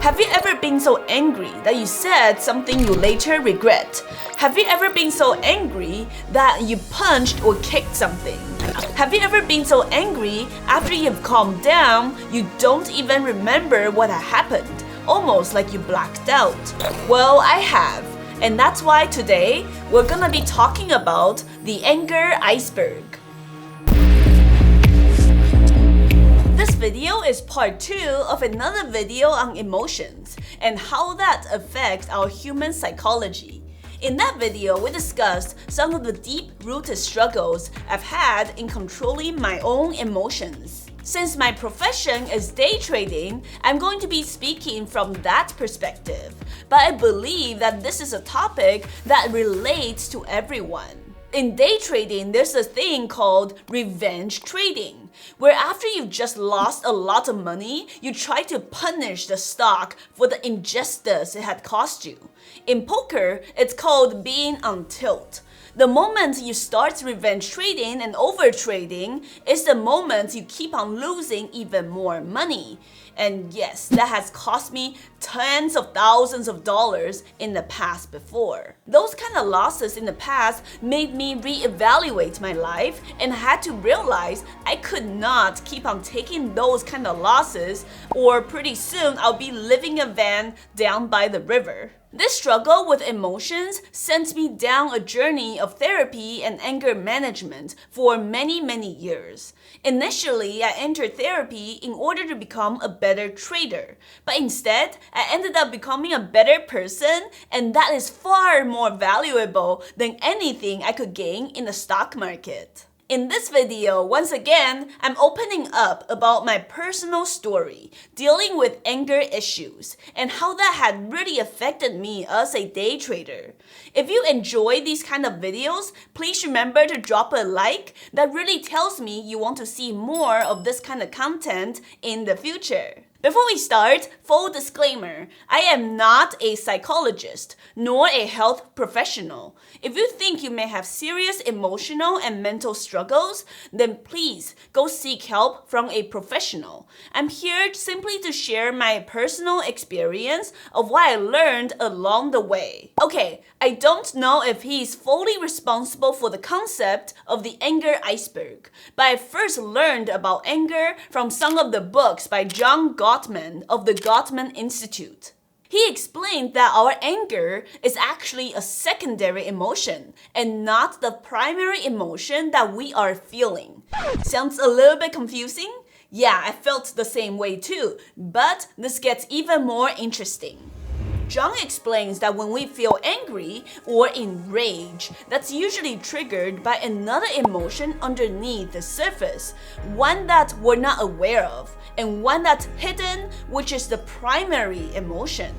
Have you ever been so angry that you said something you later regret? Have you ever been so angry that you punched or kicked something? Have you ever been so angry after you've calmed down, you don't even remember what had happened, almost like you blacked out? Well, I have, and that's why today we're gonna be talking about the anger iceberg. This video is part 2 of another video on emotions and how that affects our human psychology. In that video, we discussed some of the deep-rooted struggles I've had in controlling my own emotions. Since my profession is day trading, I'm going to be speaking from that perspective, but I believe that this is a topic that relates to everyone. In day trading, there's a thing called revenge trading, where after you've just lost a lot of money, you try to punish the stock for the injustice it had cost you. In poker, it's called being on tilt. The moment you start revenge trading and over trading is the moment you keep on losing even more money. And yes, that has cost me tens of thousands of dollars in the past before. Those kind of losses in the past made me reevaluate my life and I had to realize I could not keep on taking those kind of losses, or pretty soon I'll be living in a van down by the river. This struggle with emotions sent me down a journey of therapy and anger management for many years. Initially, I entered therapy in order to become a better trader, but instead, I ended up becoming a better person, and that is far more valuable than anything I could gain in the stock market. In this video, once again, I'm opening up about my personal story, dealing with anger issues, and how that had really affected me as a day trader. If you enjoy these kind of videos, please remember to drop a like. That really tells me you want to see more of this kind of content in the future. Before we start, full disclaimer, I am not a psychologist, nor a health professional. If you think you may have serious emotional and mental struggles, then please go seek help from a professional. I'm here simply to share my personal experience of what I learned along the way. Okay, I don't know if he is fully responsible for the concept of the anger iceberg, but I first learned about anger from some of the books by John Gottman of the Gottman Institute. He explained that our anger is actually a secondary emotion and not the primary emotion that we are feeling. Sounds a little bit confusing? Yeah, I felt the same way too, but this gets even more interesting. John explains that when we feel angry or enraged, that's usually triggered by another emotion underneath the surface, one that we're not aware of, and one that's hidden, which is the primary emotion.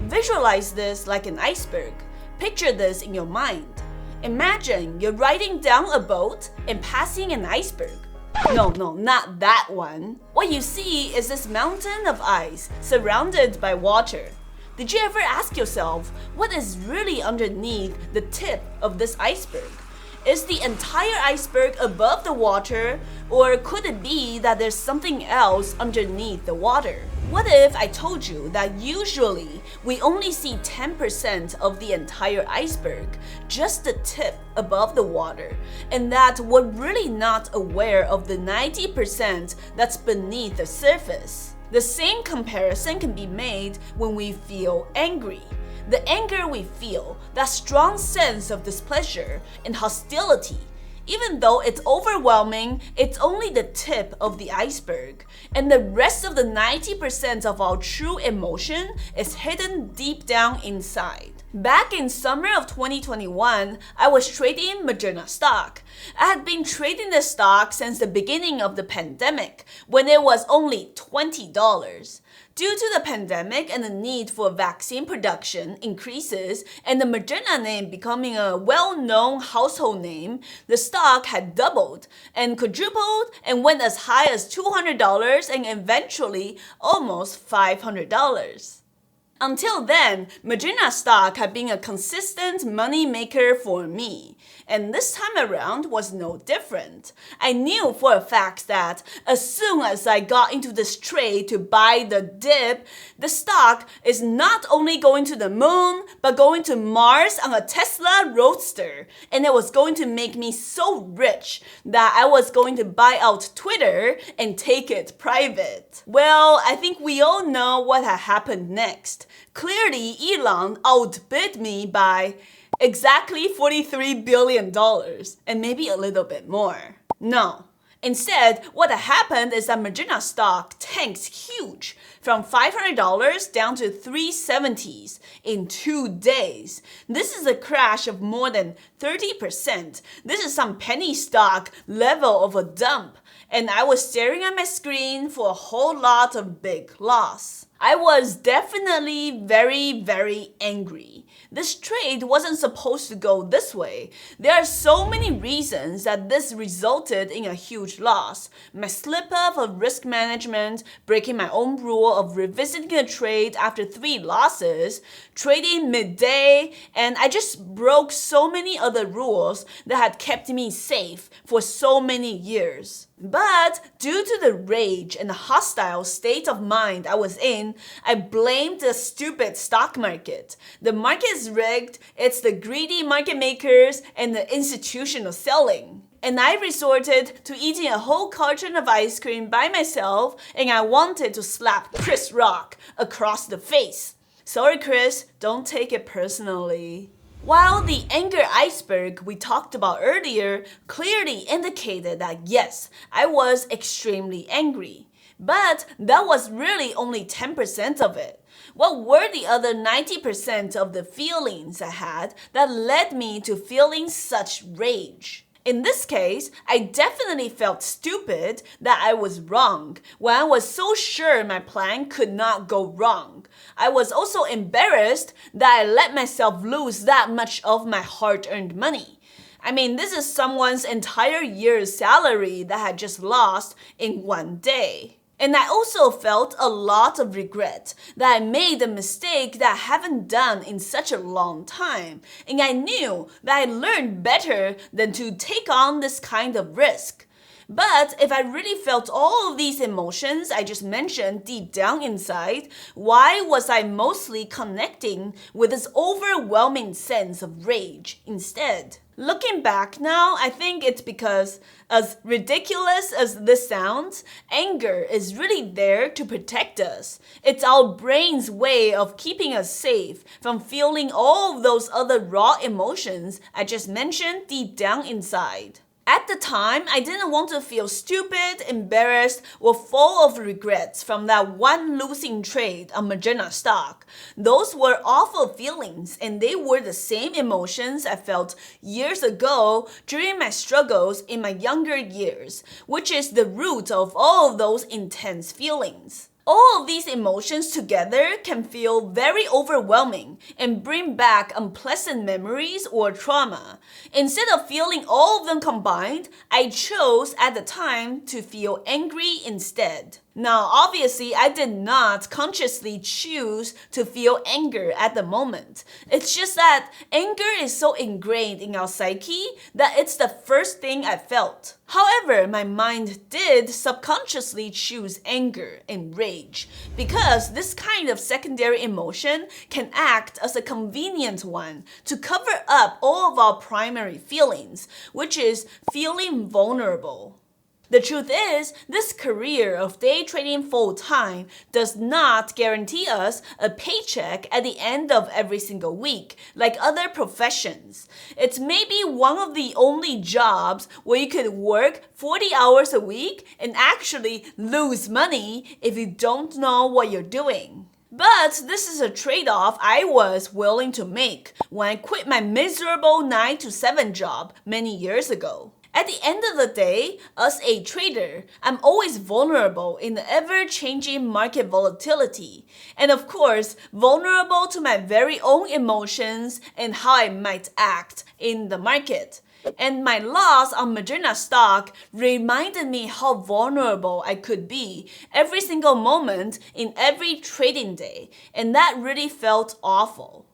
Visualize this like an iceberg. Picture this in your mind. Imagine you're riding down a boat and passing an iceberg. No, not that one. What you see is this mountain of ice surrounded by water. Did you ever ask yourself what is really underneath the tip of this iceberg? Is the entire iceberg above the water, or could it be that there's something else underneath the water? What if I told you that usually we only see 10% of the entire iceberg, just the tip above the water, and that we're really not aware of the 90% that's beneath the surface? The same comparison can be made when we feel angry. The anger we feel, that strong sense of displeasure and hostility, even though it's overwhelming, it's only the tip of the iceberg, and the rest of the 90% of our true emotion is hidden deep down inside. Back in summer of 2021, I was trading Moderna stock. I had been trading this stock since the beginning of the pandemic, when it was only $20. Due to the pandemic and the need for vaccine production increases and the Moderna name becoming a well-known household name, the stock had doubled and quadrupled and went as high as $200 and eventually almost $500. Until then, Magenta stock had been a consistent money maker for me, and this time around was no different. I knew for a fact that as soon as I got into this trade to buy the dip, the stock is not only going to the moon, but going to Mars on a Tesla Roadster, and it was going to make me so rich that I was going to buy out Twitter and take it private. Well, I think we all know what had happened next. Clearly, Elon outbid me by exactly $43 billion, and maybe a little bit more. No. Instead, what happened is that Magenta stock tanked huge, from $500 down to $370s in 2 days. This is a crash of more than 30%. This is some penny stock level of a dump, and I was staring at my screen for a whole lot of big loss. I was definitely very, very angry. This trade wasn't supposed to go this way. There are so many reasons that this resulted in a huge loss. My slip-up of risk management, breaking my own rule of revisiting a trade after 3 losses, trading midday, and I just broke so many other rules that had kept me safe for so many years. But due to the rage and the hostile state of mind I was in, I blamed the stupid stock market. The market is rigged, it's the greedy market makers and the institutional selling. And I resorted to eating a whole carton of ice cream by myself, and I wanted to slap Chris Rock across the face. Sorry Chris, don't take it personally. While the anger iceberg we talked about earlier clearly indicated that yes, I was extremely angry. But that was really only 10% of it. What were the other 90% of the feelings I had that led me to feeling such rage? In this case, I definitely felt stupid that I was wrong when I was so sure my plan could not go wrong. I was also embarrassed that I let myself lose that much of my hard-earned money. I mean, this is someone's entire year's salary that I had just lost in 1 day. And I also felt a lot of regret that I made a mistake that I haven't done in such a long time. And I knew that I learned better than to take on this kind of risk. But if I really felt all of these emotions I just mentioned deep down inside, why was I mostly connecting with this overwhelming sense of rage instead? Looking back now, I think it's because, as ridiculous as this sounds, anger is really there to protect us. It's our brain's way of keeping us safe from feeling all of those other raw emotions I just mentioned deep down inside. At the time, I didn't want to feel stupid, embarrassed, or full of regrets from that one losing trade on Magenta stock. Those were awful feelings, and they were the same emotions I felt years ago during my struggles in my younger years, which is the root of all of those intense feelings. All of these emotions together can feel very overwhelming and bring back unpleasant memories or trauma. Instead of feeling all of them combined, I chose at the time to feel angry instead. Now, obviously, I did not consciously choose to feel anger at the moment. It's just that anger is so ingrained in our psyche that it's the first thing I felt. However, my mind did subconsciously choose anger and rage because this kind of secondary emotion can act as a convenient one to cover up all of our primary feelings, which is feeling vulnerable. The truth is, this career of day trading full-time does not guarantee us a paycheck at the end of every single week, like other professions. It's maybe one of the only jobs where you could work 40 hours a week and actually lose money if you don't know what you're doing. But this is a trade-off I was willing to make when I quit my miserable 9 to 7 job many years ago. At the end of the day, as a trader, I'm always vulnerable in the ever-changing market volatility, and of course, vulnerable to my very own emotions and how I might act in the market. And my loss on Moderna stock reminded me how vulnerable I could be every single moment in every trading day, and that really felt awful.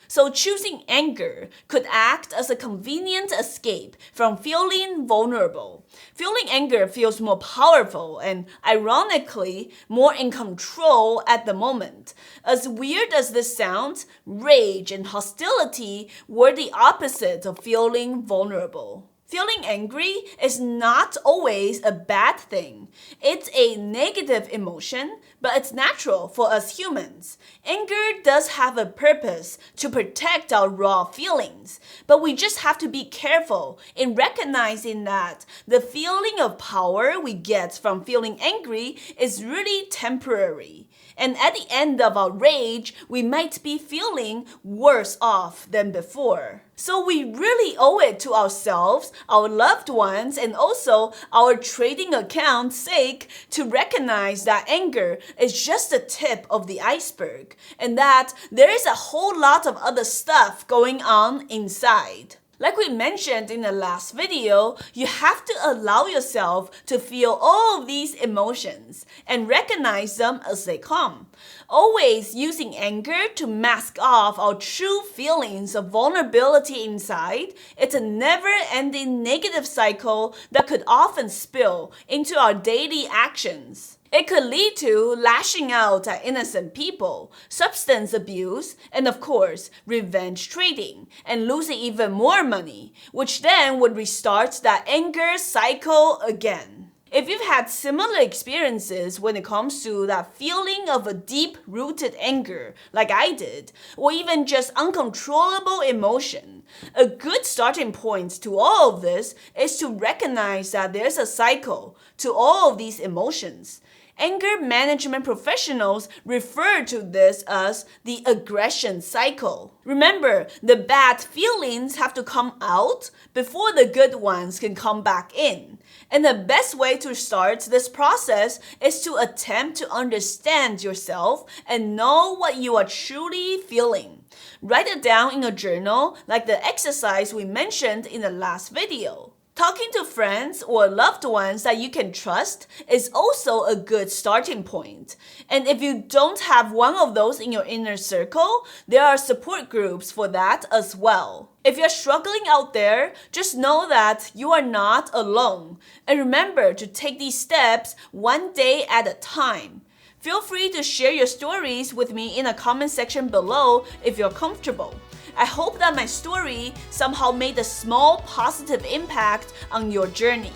So choosing anger could act as a convenient escape from feeling vulnerable. Feeling anger feels more powerful and, ironically, more in control at the moment. As weird as this sounds, rage and hostility were the opposite of feeling vulnerable. Feeling angry is not always a bad thing. It's a negative emotion, but it's natural for us humans. Anger does have a purpose to protect our raw feelings, but we just have to be careful in recognizing that the feeling of power we get from feeling angry is really temporary. And at the end of our rage, we might be feeling worse off than before. So we really owe it to ourselves, our loved ones, and also our trading account's sake to recognize that anger is just the tip of the iceberg, and that there is a whole lot of other stuff going on inside. Like we mentioned in the last video, you have to allow yourself to feel all of these emotions and recognize them as they come. Always using anger to mask off our true feelings of vulnerability inside, it's a never-ending negative cycle that could often spill into our daily actions. It could lead to lashing out at innocent people, substance abuse, and of course, revenge trading, and losing even more money, which then would restart that anger cycle again. If you've had similar experiences when it comes to that feeling of a deep-rooted anger, like I did, or even just uncontrollable emotion, a good starting point to all of this is to recognize that there's a cycle to all of these emotions. Anger management professionals refer to this as the aggression cycle. Remember, the bad feelings have to come out before the good ones can come back in. And the best way to start this process is to attempt to understand yourself and know what you are truly feeling. Write it down in a journal like the exercise we mentioned in the last video. Talking to friends or loved ones that you can trust is also a good starting point. And if you don't have one of those in your inner circle, there are support groups for that as well. If you're struggling out there, just know that you are not alone. And remember to take these steps one day at a time. Feel free to share your stories with me in the comment section below if you're comfortable. I hope that my story somehow made a small positive impact on your journey.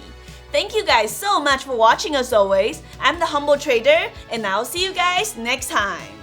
Thank you guys so much for watching as always. I'm the Humble Trader, and I'll see you guys next time.